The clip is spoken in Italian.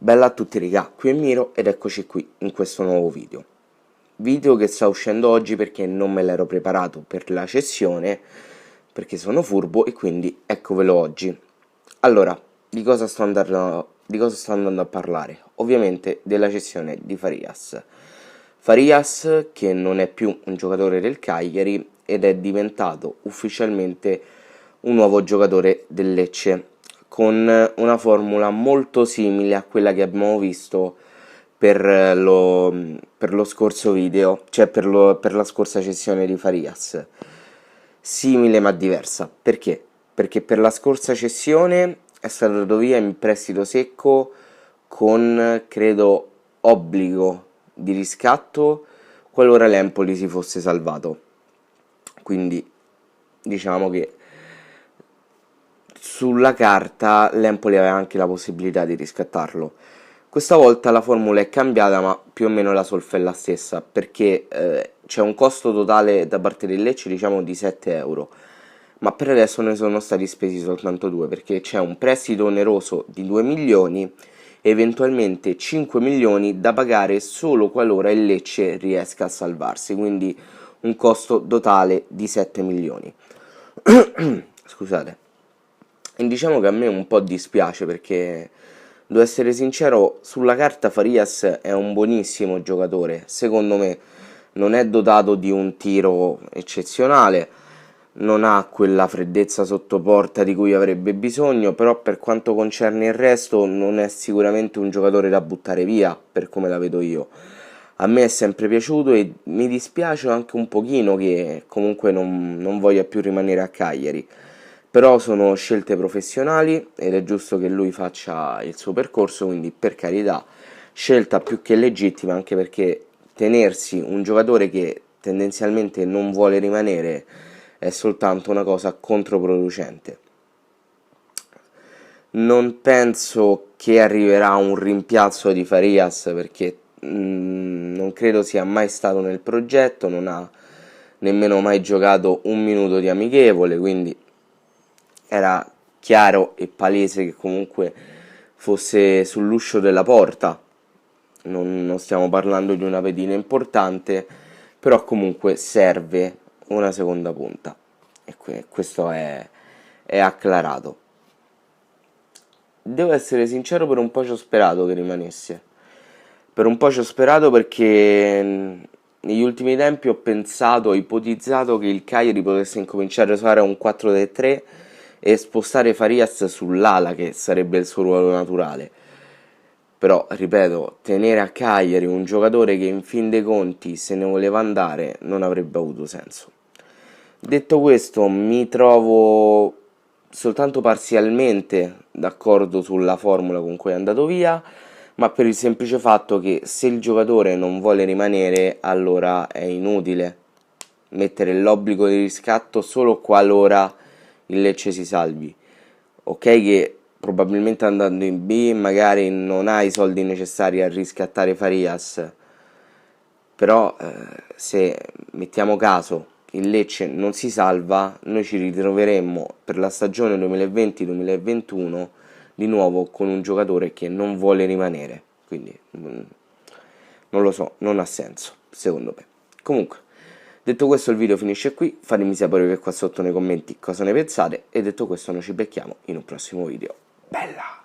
Bella a tutti raga, qui è Miro ed eccoci qui in questo nuovo video che sta uscendo oggi perché non me l'ero preparato per la cessione, perché sono furbo e quindi eccovelo oggi. Allora, di cosa sto andando a parlare? Ovviamente della cessione di Farias. Farias che non è più un giocatore del Cagliari ed è diventato ufficialmente un nuovo giocatore del Lecce, con una formula molto simile a quella che abbiamo visto per lo scorso video, cioè per la scorsa cessione di Farias. Simile ma diversa. Perché? Perché per la scorsa cessione è stato dato via in prestito secco con, credo, obbligo di riscatto qualora l'Empoli si fosse salvato. Quindi diciamo che sulla carta l'Empoli aveva anche la possibilità di riscattarlo. Questa volta la formula è cambiata, ma più o meno la solfa è la stessa, perché c'è un costo totale da parte del Lecce, diciamo, di 7 euro, ma per adesso ne sono stati spesi soltanto 2, perché c'è un prestito oneroso di 2 milioni e eventualmente 5 milioni da pagare solo qualora il Lecce riesca a salvarsi, quindi un costo totale di 7 milioni. Scusate. E diciamo che a me un po' dispiace perché, devo essere sincero, sulla carta Farias è un buonissimo giocatore. Secondo me non è dotato di un tiro eccezionale, non ha quella freddezza sotto porta di cui avrebbe bisogno, però per quanto concerne il resto non è sicuramente un giocatore da buttare via, per come la vedo io. A me è sempre piaciuto e mi dispiace anche un pochino che comunque non voglia più rimanere a Cagliari. Però sono scelte professionali ed è giusto che lui faccia il suo percorso, quindi per carità, scelta più che legittima, anche perché tenersi un giocatore che tendenzialmente non vuole rimanere è soltanto una cosa controproducente. Non penso che arriverà un rimpiazzo di Farias perché non credo sia mai stato nel progetto, non ha nemmeno mai giocato un minuto di amichevole, quindi era chiaro e palese che comunque fosse sull'uscio della porta. Non stiamo parlando di una pedina importante, però comunque serve una seconda punta e questo è acclarato. Devo essere sincero, per un po' ci ho sperato che rimanesse. Per un po' ci ho sperato perché negli ultimi tempi ho ipotizzato che il Cagliari potesse incominciare a fare un 4-3 e spostare Farias sull'ala, che sarebbe il suo ruolo naturale. Però, ripeto, tenere a Cagliari un giocatore che in fin dei conti se ne voleva andare non avrebbe avuto senso. Detto questo, mi trovo soltanto parzialmente d'accordo sulla formula con cui è andato via, ma per il semplice fatto che se il giocatore non vuole rimanere, allora è inutile mettere l'obbligo di riscatto solo qualora il Lecce si salvi. Ok che probabilmente andando in B magari non ha i soldi necessari a riscattare Farias, però se mettiamo caso che il Lecce non si salva, noi ci ritroveremmo per la stagione 2020-2021 di nuovo con un giocatore che non vuole rimanere, quindi non lo so, non ha senso secondo me. Comunque, detto questo, il video finisce qui, fatemi sapere qua sotto nei commenti cosa ne pensate e detto questo noi ci becchiamo in un prossimo video. Bella!